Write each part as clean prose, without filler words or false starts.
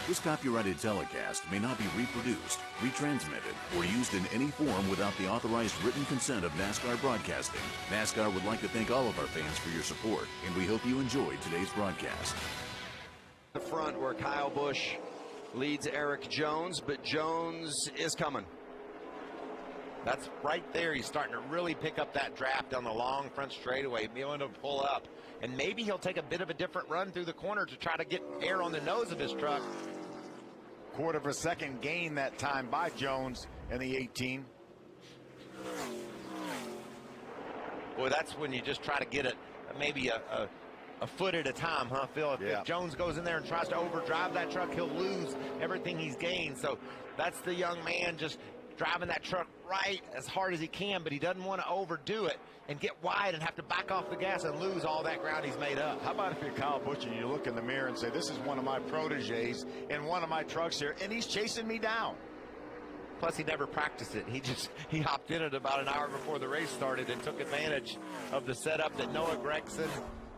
This copyrighted telecast may not be reproduced, retransmitted, or used in any form without the authorized written consent of NASCAR Broadcasting. NASCAR would like to thank all of our fans for your support, and we hope you enjoyed today's broadcast. The front where Kyle Busch leads Eric Jones, but Jones is coming. That's right there. He's starting to really pick up that draft on the long front straightaway, be able to pull up. And maybe he'll take a bit of a different run through the corner to try to get air on the nose of his truck. Quarter of a second gain that time by Jones in the 18. Boy, that's when you just try to get it maybe a foot at a time, huh, Phil? If Jones goes in there and tries to overdrive that truck, he'll lose everything he's gained. So that's the young man just driving that truck right as hard as he can, but he doesn't want to overdo it and get wide and have to back off the gas and lose all that ground he's made up. How about if you're Kyle Busch and you look in the mirror and say, this is one of my proteges in one of my trucks here, and he's chasing me down. Plus, he never practiced it. He hopped in it about an hour before the race started and took advantage of the setup that Noah Gregson,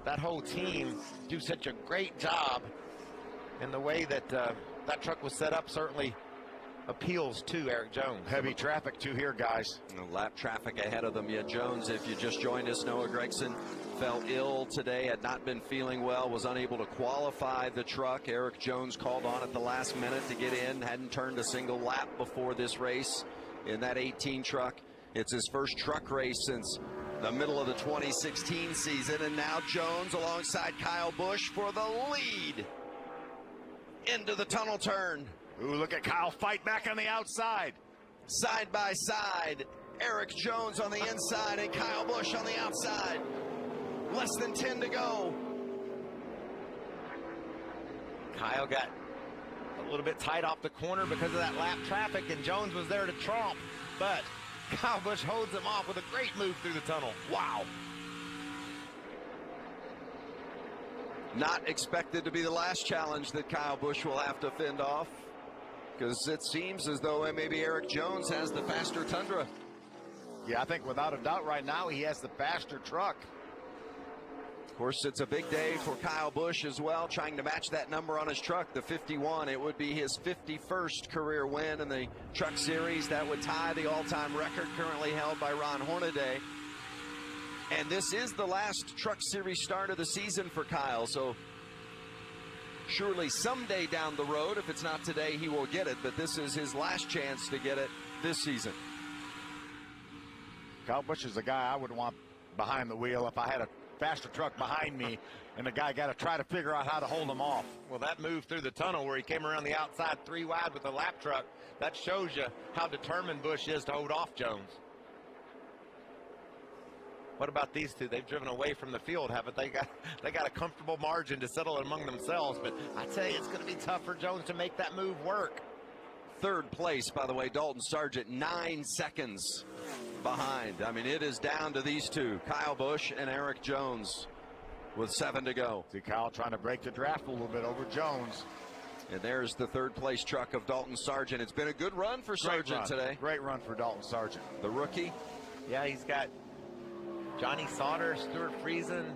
that whole team, do such a great job. And the way that that truck was set up certainly appeals to Eric Jones. Heavy traffic too here, guys. Lap traffic ahead of them. Yeah, Jones, if you just joined us, Noah Gregson fell ill today, had not been feeling well, was unable to qualify the truck. Eric Jones called on at the last minute to get in, hadn't turned a single lap before this race in that 18 truck. It's his first truck race since the middle of the 2016 season, and now Jones alongside Kyle Busch for the lead into the tunnel turn. Ooh, look at Kyle fight back on the outside. Side by side, Eric Jones on the inside and Kyle Busch on the outside. Less than 10 to go. Kyle got a little bit tight off the corner because of that lap traffic, and Jones was there to tromp, but Kyle Busch holds him off with a great move through the tunnel. Wow. Not expected to be the last challenge that Kyle Busch will have to fend off, because it seems as though maybe Eric Jones has the faster Tundra. Yeah, I think without a doubt right now he has the faster truck. Of course, it's a big day for Kyle Busch as well, trying to match that number on his truck, the 51. It would be his 51st career win in the Truck Series. That would tie the all-time record currently held by Ron Hornaday. And this is the last Truck Series start of the season for Kyle, so surely someday down the road, if it's not today, he will get it, but this is his last chance to get it this season. Kyle Busch is the guy I would want behind the wheel if I had a faster truck behind me, and the guy got to try to figure out how to hold him off. Well, that move through the tunnel where he came around the outside 3 wide with the lap truck, that shows you how determined Busch is to hold off Jones. What about these two? They've driven away from the field, haven't they? They got a comfortable margin to settle it among themselves, but I tell you, it's going to be tough for Jones to make that move work. Third place, by the way, Dalton Sargent, 9 seconds behind. I mean, it is down to these two, Kyle Busch and Eric Jones, with 7 to go. See Kyle trying to break the draft a little bit over Jones. And there's the third place truck of Dalton Sargent. It's been a good run for Sargent today. Great run for Dalton Sargent. The rookie. Yeah, he's got Johnny Sauter, Stuart Friesen,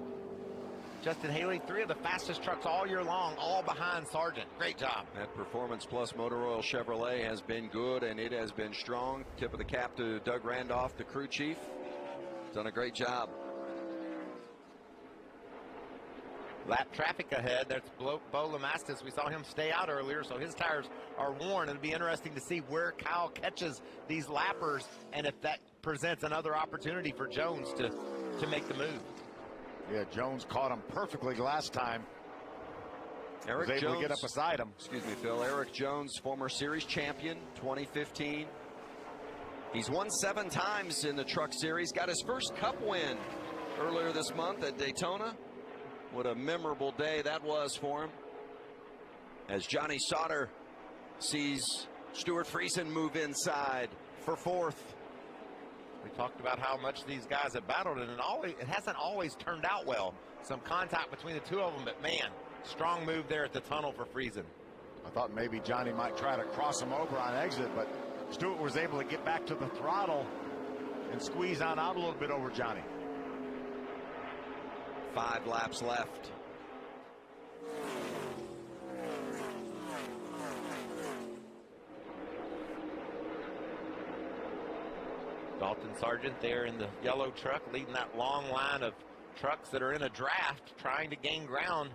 Justin Haley, 3 of the fastest trucks all year long, all behind Sargent. Great job. That Performance Plus Motor Oil Chevrolet has been good, and it has been strong. Tip of the cap to Doug Randolph, the crew chief. Done a great job. Lap traffic ahead. That's Bo Lamastis. We saw him stay out earlier, so his tires are worn. It'll be interesting to see where Kyle catches these lappers and if that presents another opportunity for Jones to make the move. Yeah, Jones caught him perfectly last time. Eric was able Jones, to get up beside him. Excuse me, Phil. Eric Jones, former series champion, 2015. He's won 7 times in the Truck Series. Got his first Cup win earlier this month at Daytona. What a memorable day that was for him. As Johnny Sauter sees Stuart Friesen move inside for 4th. We talked about how much these guys have battled, and it hasn't always turned out well. Some contact between the two of them, but man, strong move there at the tunnel for Friesen. I thought maybe Johnny might try to cross him over on exit, but Stuart was able to get back to the throttle and squeeze on out a little bit over Johnny. 5 laps left. Dalton Sargent there in the yellow truck, leading that long line of trucks that are in a draft, trying to gain ground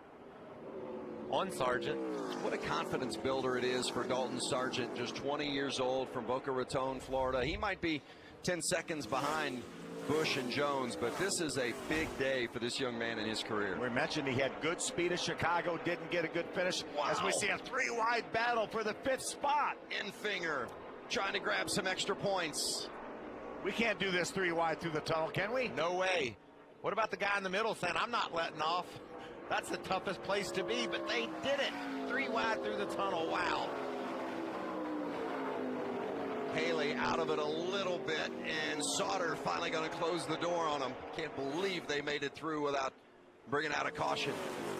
on Sargent. What a confidence builder it is for Dalton Sargent, just 20 years old, from Boca Raton, Florida. He might be 10 seconds behind Busch and Jones, but this is a big day for this young man in his career. We mentioned he had good speed at Chicago, didn't get a good finish. Wow. As we see a 3-wide battle for the 5th spot. Enfinger trying to grab some extra points. We can't do this 3 wide through the tunnel, can we? No way. What about the guy in the middle saying, I'm not letting off? That's the toughest place to be, but they did it. 3 wide through the tunnel. Wow. Haley out of it a little bit, and Sauter finally going to close the door on him. Can't believe they made it through without bringing out a caution.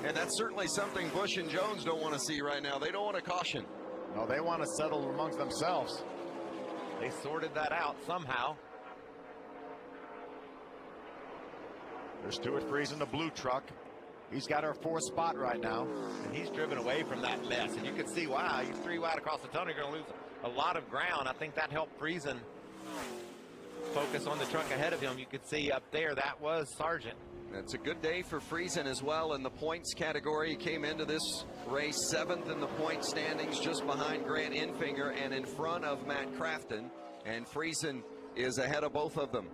And that's certainly something Busch and Jones don't want to see right now. They don't want a caution. No, they want to settle amongst themselves. They sorted that out somehow. There's Stuart Freeze in the blue truck. He's got our 4th spot right now. And he's driven away from that mess. And you can see why. He's 3 wide across the tunnel. You're going to lose a lot of ground. I think that helped Friesen focus on the truck ahead of him. You could see up there, that was Sargent. It's a good day for Friesen as well in the points category. He came into this race 7th in the point standings, just behind Grant Enfinger and in front of Matt Crafton. And Friesen is ahead of both of them.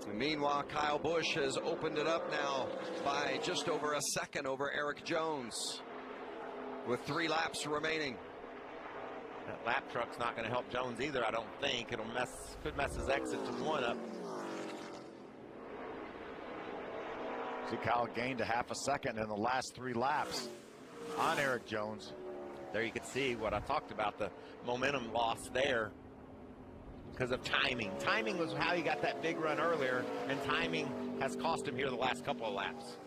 And meanwhile, Kyle Busch has opened it up now by just over a second over Eric Jones with 3 laps remaining. That lap truck's not going to help Jones either, I don't think. Could mess his exit to 1 up. See, Kyle gained a half a second in the last 3 laps on Eric Jones. There you can see what I talked about, the momentum loss there because of timing. Timing was how he got that big run earlier, and timing has cost him here the last couple of laps.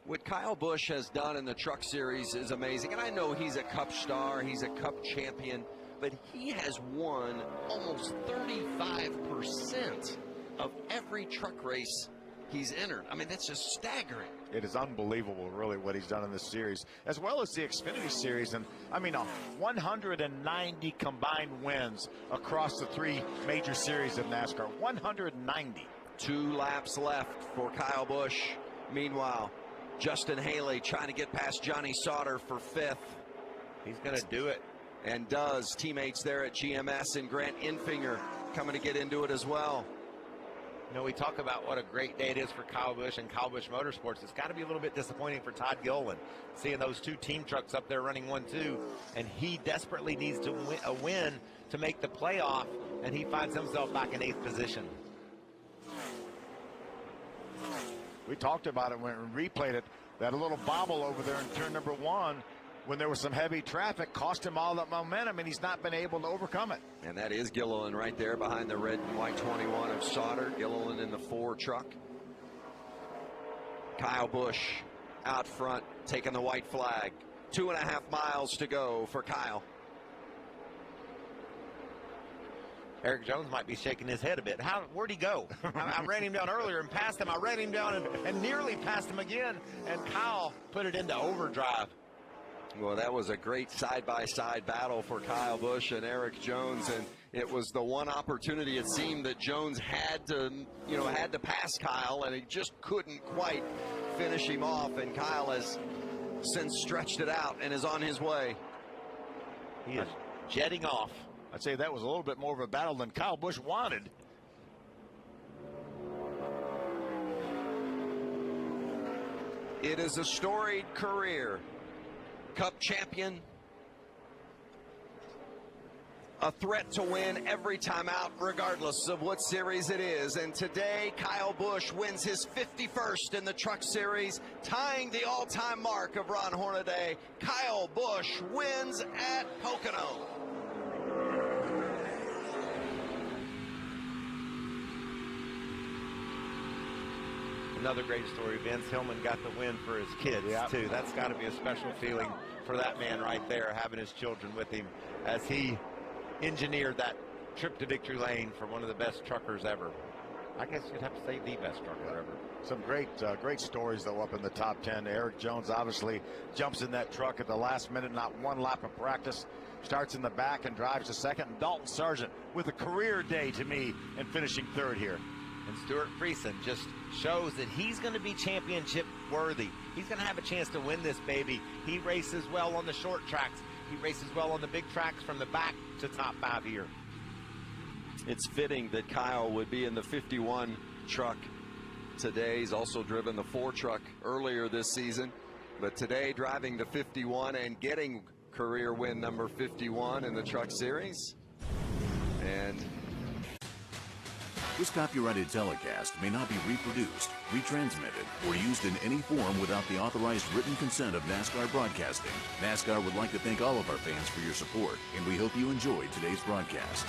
What Kyle Busch has done in the Truck Series is amazing. And I know he's a Cup star, he's a Cup champion, but he has won almost 35% of every truck race he's entered. I mean, that's just staggering. It is unbelievable, really, what he's done in this series, as well as the Xfinity Series. And, I mean, 190 combined wins across the 3 major series of NASCAR. 190. 2 laps left for Kyle Busch. Meanwhile, Justin Haley trying to get past Johnny Sauter for 5th. He's going to do it. And does. Teammates there at GMS and Grant Enfinger coming to get into it as well. You know, we talk about what a great day it is for Kyle Busch and Kyle Busch Motorsports. It's got to be a little bit disappointing for Todd Gilliland, seeing those 2 team trucks up there running 1-2, and he desperately needs to win a win to make the playoff, and he finds himself back in 8th position. We talked about it when we replayed it. That little bobble over there in turn number 1, when there was some heavy traffic, cost him all that momentum, and he's not been able to overcome it. And that is Gilliland right there behind the red and white 21 of Sauter. Gilliland in the 4 truck. Kyle Busch out front taking the white flag. 2.5 miles to go for Kyle. Eric Jones might be shaking his head a bit. Where'd he go? I ran him down earlier and passed him. I ran him down and nearly passed him again. And Kyle put it into overdrive. Well, that was a great side-by-side battle for Kyle Busch and Eric Jones, and it was the one opportunity it seemed that Jones had to pass Kyle, and he just couldn't quite finish him off, and Kyle has since stretched it out and is on his way. He is jetting off. I'd say that was a little bit more of a battle than Kyle Busch wanted. It is a storied career. Cup champion, a threat to win every time out, regardless of what series it is. And today, Kyle Busch wins his 51st in the Truck Series, tying the all-time mark of Ron Hornaday. Kyle Busch wins at Pocono. Another great story. Vince Hillman got the win for his kids, too. That's got to be a special feeling for that man right there, having his children with him as he engineered that trip to victory lane for one of the best truckers ever. I guess you'd have to say the best trucker ever. Some great stories, though, up in the top 10. Eric Jones obviously jumps in that truck at the last minute, not 1 lap of practice. starts in the back and drives to second. And Dalton Sargent with a career day to me and finishing third here. And Stuart Friesen just shows that he's going to be championship worthy. He's going to have a chance to win this baby. He races well on the short tracks. He races well on the big tracks from the back to top 5 here. It's fitting that Kyle would be in the 51 truck today. He's also driven the 4 truck earlier this season, but today driving the 51 and getting career win number 51 in the truck series. And This copyrighted telecast may not be reproduced, retransmitted, or used in any form without the authorized written consent of NASCAR Broadcasting. NASCAR would like to thank all of our fans for your support, and we hope you enjoyed today's broadcast.